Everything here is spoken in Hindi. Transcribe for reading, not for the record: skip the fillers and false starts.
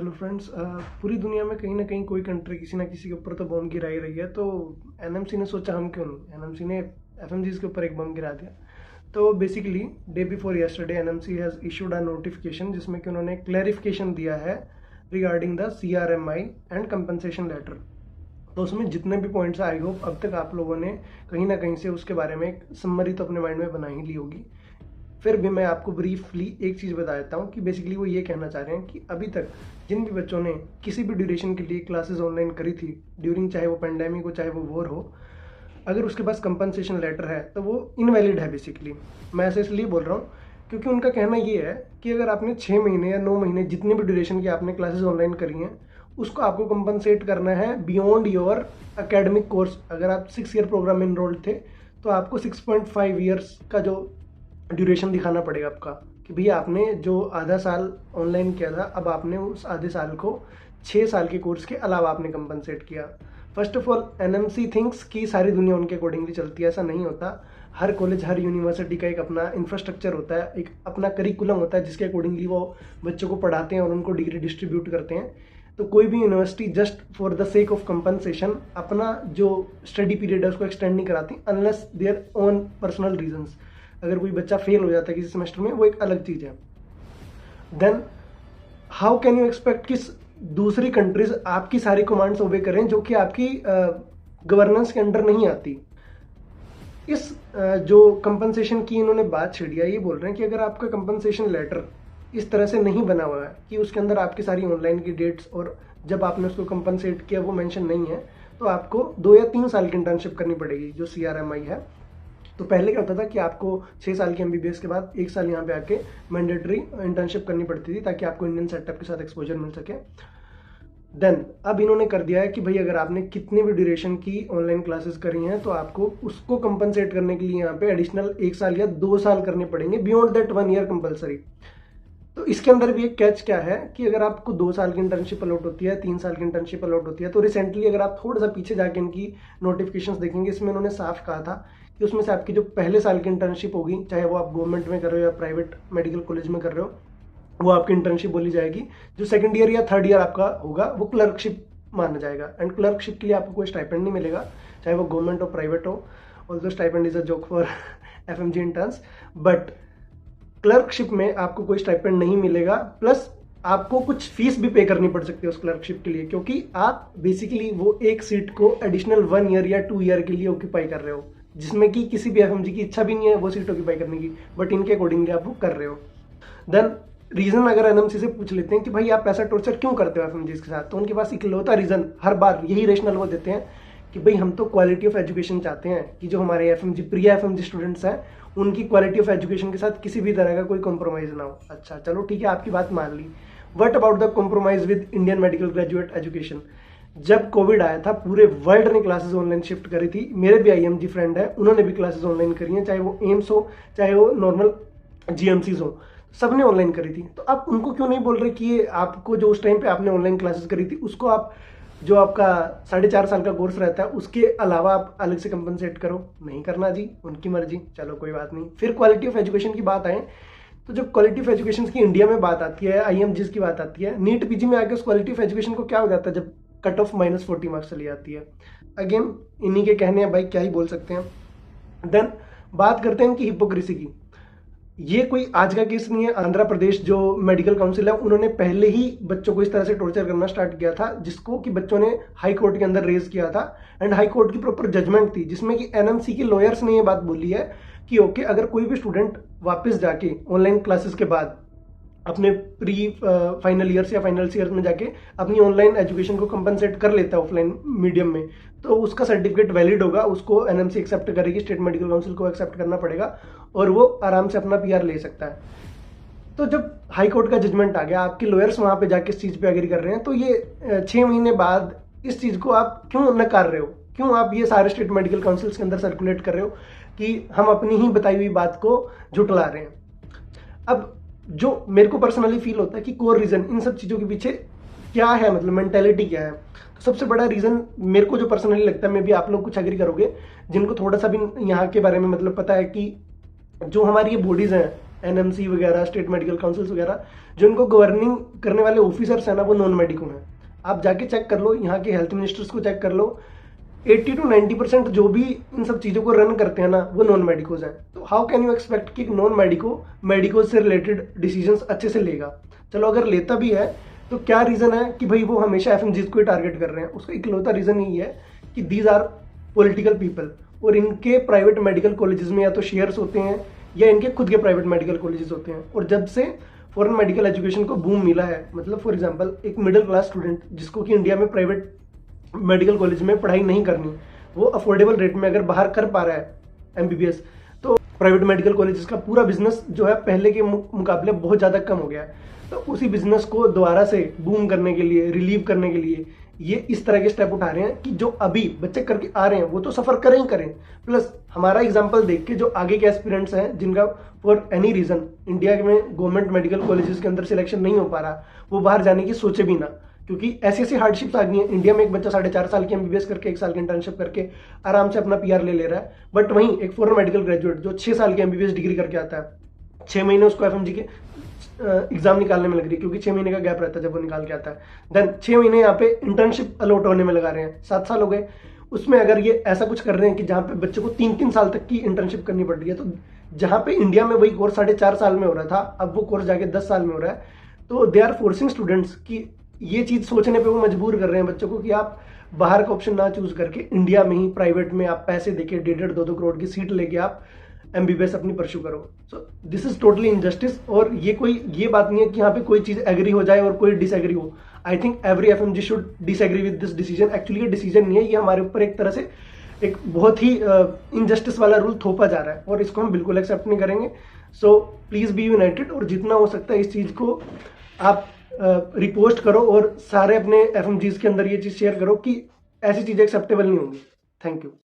Hello friends. पूरी दुनिया में कहीं ना कहीं कोई कंट्री किसी ना किसी के ऊपर तो बम गिरा ही रही है। तो एनएमसी ने सोचा हम क्यों नहीं, एनएमसी ने एफएमजीज के ऊपर एक बम गिरा दिया। तो basically day before yesterday NMC has issued a notification जिसमें कि उन्होंने क्लैरिफिकेशन दिया है regarding the CRMI and compensation letter. तो उसमें जितने भी पॉइंट्स आई होप अब तक आप लोगों ने कहीं ना कहीं से उसके बारे में एक समरी तो अपने माइंड में बना ही ली होगी। फिर भी मैं आपको ब्रीफली एक चीज़ बता देता हूँ कि बेसिकली वो ये कहना चाह रहे हैं कि अभी तक जिन भी बच्चों ने किसी भी ड्यूरेशन के लिए क्लासेस ऑनलाइन करी थी ड्यूरिंग, चाहे वो पेंडेमिक हो चाहे वो वॉर हो, अगर उसके पास कंपनसेशन लेटर है तो वो इनवैलिड है। बेसिकली मैं ऐसे इसलिए बोल रहा हूँ क्योंकि उनका कहना ये है कि अगर आपने 6 महीने या 9 महीने जितने भी ड्यूरेशन की आपने क्लासेस ऑनलाइन करी हैं उसको आपको कंपनसेट करना है बियॉन्ड योर एकेडमिक कोर्स। अगर आप 6 ईयर प्रोग्राम में इनरोल्ड थे तो आपको 6.5 ईयर्स का जो ड्यूरेशन दिखाना पड़ेगा आपका कि भैया आपने जो आधा साल ऑनलाइन किया था अब आपने उस आधे साल को 6 साल के कोर्स के अलावा आपने कंपनसेट किया। First of all NMC thinks कि सारी दुनिया उनके अकॉर्डिंगली चलती है, ऐसा नहीं होता। हर कॉलेज हर यूनिवर्सिटी का एक अपना इंफ्रास्ट्रक्चर होता है, एक अपना करिकुलम होता है जिसके अकॉर्डिंगली वो बच्चों को पढ़ाते हैं और उनको डिग्री डिस्ट्रीब्यूट करते हैं। तो कोई भी university just for the sake of compensation अपना जो स्टडी पीरियड है उसको एक्सटेंड नहीं कराती unless their own personal reasons. अगर कोई बच्चा फेल हो जाता है किसी सेमेस्टर में वो एक अलग चीज़ है। Then how can you expect कि दूसरी कंट्रीज आपकी सारी कमांड्स ओबे करें जो कि आपकी गवर्नेंस के अंडर नहीं आती। इस जो कंपनसेशन की इन्होंने बात छेड़ी है, ये बोल रहे हैं कि अगर आपका कंपनसेशन लेटर इस तरह से नहीं बना हुआ है कि उसके अंदर आपकी सारी ऑनलाइन की डेट्स और जब आपने उसको कंपनसेट किया वो मेंशन नहीं है तो आपको 2 या 3 साल की इंटर्नशिप करनी पड़ेगी जो सीआरएमआई है। तो पहले क्या होता था कि आपको 6 साल के एमबीबीएस के बाद 1 साल यहाँ पे आके मैंडेटरी इंटर्नशिप करनी पड़ती थी ताकि आपको इंडियन सेटअप के साथ एक्सपोजर मिल सके। देन अब इन्होंने कर दिया है कि भाई अगर आपने कितनी भी ड्यूरेशन की ऑनलाइन क्लासेस करी हैं तो आपको उसको कंपनसेट करने के लिए यहाँ पे एडिशनल 1 साल या 2 साल करने पड़ेंगे बियॉन्ड दैट 1 ईयर कंपलसरी। तो इसके अंदर भी एक कैच क्या है कि अगर आपको 2 साल की इंटर्नशिप अलॉट होती है, 3 साल की इंटर्नशिप अलॉट होती है, तो रिसेंटली अगर आप थोड़ा सा पीछे जाके इनकी नोटिफिकेशंस देखेंगे इसमें उन्होंने साफ कहा था कि उसमें से आपकी जो पहले साल की इंटर्नशिप होगी, चाहे वो आप गवर्नमेंट में कर रहे हो या प्राइवेट मेडिकल कॉलेज में कर रहे हो, वो आपकी इंटर्नशिप बोली जाएगी। जो सेकंड ईयर या थर्ड ईयर आपका होगा वो क्लर्कशिप माना जाएगा। एंड क्लर्कशिप के लिए आपको कोई स्टाइपेंड नहीं मिलेगा, चाहे वो गवर्नमेंट और प्राइवेट हो। Although stipend is a joke for FMG interns, but clerkship में आपको कोई स्टाइपेंड नहीं मिलेगा। प्लस आपको कुछ फीस भी पे करनी पड़ सकती है उस क्लर्कशिप के लिए, क्योंकि आप बेसिकली वो एक सीट को एडिशनल 1 ईयर या 2 ईयर के लिए ऑक्यूपाई कर रहे हो, जिसमें कि किसी भी एफएमजी की इच्छा भी नहीं है वो सीट ऑक्यूपाई करने की, बट इनके अकॉर्डिंगली आप वो कर रहे हो। देन रीजन अगर एनएमसी से पूछ लेते हैं कि भाई आप ऐसा टॉर्चर क्यों करते हो एफएमजीज के साथ, तो उनके पास इकलौता रीजन हर बार यही रेशनल वो देते हैं कि भाई हम तो क्वालिटी ऑफ एजुकेशन चाहते हैं कि जो हमारे एफएमजी प्रिय एफएमजी स्टूडेंट्स हैं उनकी क्वालिटी ऑफ एजुकेशन के साथ किसी भी तरह का कोई कॉम्प्रोमाइज ना हो। अच्छा चलो ठीक है, आपकी बात मान ली। What about the compromise with Indian medical graduate education? जब कोविड आया था पूरे वर्ल्ड ने क्लासेस ऑनलाइन शिफ्ट करी थी। मेरे भी आईएमजी फ्रेंड है, उन्होंने भी क्लासेस ऑनलाइन करी हैं, चाहे वो एम्स हो चाहे वो नॉर्मल जीएमसीज हो, सबने ऑनलाइन करी थी। तो आप उनको क्यों नहीं बोल रहे कि ये आपको जो उस टाइम पे आपने ऑनलाइन क्लासेस करी थी उसको आप जो आपका 4.5 साल का कोर्स रहता है उसके अलावा आप अलग से कंपनसेट करो? नहीं करना जी, उनकी मर्जी, चलो कोई बात नहीं। फिर क्वालिटी ऑफ एजुकेशन की बात आए तो जब क्वालिटी ऑफ एजुकेशन की इंडिया में बात आती है, आईएमजीज की बात आती है, नीट पीजी में आके उस क्वालिटी ऑफ एजुकेशन को क्या हो जाता है जब कट ऑफ -40 मार्क्स चली जाती है। अगेन इन्हीं के कहने हैं भाई, क्या ही बोल सकते हैं। देन बात करते हैं इनकी हिपोक्रेसी की। ये कोई आज का केस नहीं है। आंध्र प्रदेश जो मेडिकल काउंसिल है उन्होंने पहले ही बच्चों को इस तरह से टॉर्चर करना स्टार्ट किया था, जिसको कि बच्चों ने हाई कोर्ट के अंदर रेज किया था। एंड हाई कोर्ट की प्रॉपर जजमेंट थी जिसमें कि एनएमसी के लॉयर्स ने ये बात बोली है कि ओके, अगर कोई भी स्टूडेंट वापस जाके ऑनलाइन क्लासेस के बाद अपने प्री फाइनल ईयर्स या फाइनल ईयर्स में जाके अपनी ऑनलाइन एजुकेशन को कंपनसेट कर लेता है ऑफलाइन मीडियम में, तो उसका सर्टिफिकेट वैलिड होगा, उसको एनएमसी एक्सेप्ट करेगी, स्टेट मेडिकल काउंसिल को एक्सेप्ट करना पड़ेगा और वो आराम से अपना पीआर ले सकता है। तो जब हाई कोर्ट का जजमेंट आ गया, आपके लॉयर्स वहां पे जाके इस चीज पे एग्री कर रहे हैं, तो ये 6 महीने बाद इस चीज को आप क्यों नकार रहे हो? क्यों आप ये सारे स्टेट मेडिकल काउंसिल्स के अंदर सर्कुलेट कर रहे हो कि हम अपनी ही बताई हुई बात को झुटला रहे हैं? अब जो मेरे को पर्सनली फील होता है कि कोर रीजन इन सब चीजों के पीछे क्या है, मतलब मेंटेलिटी क्या है, तो सबसे बड़ा रीजन मेरे को जो पर्सनली लगता है, मे भी आप लोग कुछ एग्री करोगे जिनको थोड़ा सा भी यहाँ के बारे में मतलब पता है, कि जो हमारी ये बॉडीज हैं एनएमसी वगैरह, स्टेट मेडिकल काउंसिल्स वगैरह, जो इनको गवर्निंग करने वाले ऑफिसर्स हैं ना, वो नॉन मेडिको हैं। आप जाके चेक कर लो, यहाँ के हेल्थ मिनिस्टर्स को चेक कर लो, 80 to 90% जो भी इन सब चीज़ों को रन करते हैं ना, वो नॉन मेडिकोज हैं। तो हाउ कैन यू एक्सपेक्ट कि नॉन मेडिको से रिलेटेड डिसीजंस अच्छे से लेगा? चलो अगर लेता भी है तो क्या रीज़न है कि भाई वो हमेशा एफएमजीज को ही टारगेट कर रहे हैं? उसका इकलौता रीज़न यही है कि दीज आर पॉलिटिकल पीपल, और इनके प्राइवेट मेडिकल कॉलेजेस में या तो शेयर्स होते हैं या इनके खुद के प्राइवेट मेडिकल कॉलेजेस होते हैं। और जब से फॉरेन मेडिकल एजुकेशन को बूम मिला है, मतलब फॉर एग्जांपल एक मिडिल क्लास स्टूडेंट जिसको कि इंडिया में प्राइवेट मेडिकल कॉलेज में पढ़ाई नहीं करनी, वो अफोर्डेबल रेट में अगर बाहर कर पा रहा है एमबीबीएस, तो प्राइवेट मेडिकल कॉलेजेस का पूरा बिजनेस जो है पहले के मुकाबले बहुत ज़्यादा कम हो गया है। तो उसी बिजनेस को दोबारा से बूम करने के लिए, रिलीव करने के लिए ये इस तरह के स्टेप उठा रहे हैं कि जो अभी बच्चे करके आ रहे हैं वो तो सफ़र करें ही करें, प्लस हमारा एग्जाम्पल देख के जो आगे के एस्पिरेंट्स हैं जिनका फॉर एनी रीज़न इंडिया में गवर्नमेंट मेडिकल कॉलेजेस के अंदर सिलेक्शन नहीं हो पा रहा, वो बाहर जाने की सोचे भी ना, क्योंकि ऐसी ऐसी हार्डशिप्स आ गई हैं। इंडिया में एक बच्चा 4.5 साल की एमबीबीएस करके 1 साल की इंटर्नशिप करके आराम से अपना पीआर ले रहा है, बट वहीं एक फॉरेन मेडिकल ग्रेजुएट जो 6 साल की एमबीबीएस डिग्री करके आता है, 6 महीने उसको एफएमजी के एग्जाम निकालने में लग रही है, क्योंकि 6 महीने का गैप रहता है जब वो निकाल के आता है, देन 6 महीने यहाँ पे इंटर्नशिप अलॉट होने में लगा रहे हैं, 7 साल हो गए। उसमें अगर ये ऐसा कुछ कर रहे हैं कि जहाँ पे बच्चे को 3-3 साल तक की इंटर्नशिप करनी पड़ रही है, तो जहाँ पे इंडिया में वही कोर्स 4.5 साल में हो रहा था, अब वो कोर्स जाके 10 साल में हो रहा है। तो दे आर फोर्सिंग स्टूडेंट्स की ये चीज़ सोचने पे वो मजबूर कर रहे हैं बच्चों को कि आप बाहर का ऑप्शन ना चूज करके इंडिया में ही प्राइवेट में आप पैसे देके 1.5-2 करोड़ की सीट लेके आप एमबीबीएस अपनी परस्यू करो। So this is totally injustice. और ये बात नहीं है कि यहाँ पे कोई चीज़ एग्री हो जाए और कोई डिसएग्री हो। I think every FMG should disagree with this decision. Actually ये डिसीजन नहीं है, ये हमारे ऊपर एक तरह से एक बहुत ही इनजस्टिस वाला रूल थोपा जा रहा है और इसको हम बिल्कुल एक्सेप्ट नहीं करेंगे। सो प्लीज़ बी यूनाइटेड, और जितना हो सकता है इस चीज़ को आप रिपोस्ट करो और सारे अपने एफएमजीज के अंदर ये चीज़ शेयर करो कि ऐसी चीज़ें एक्सेप्टेबल नहीं होंगी। Thank you.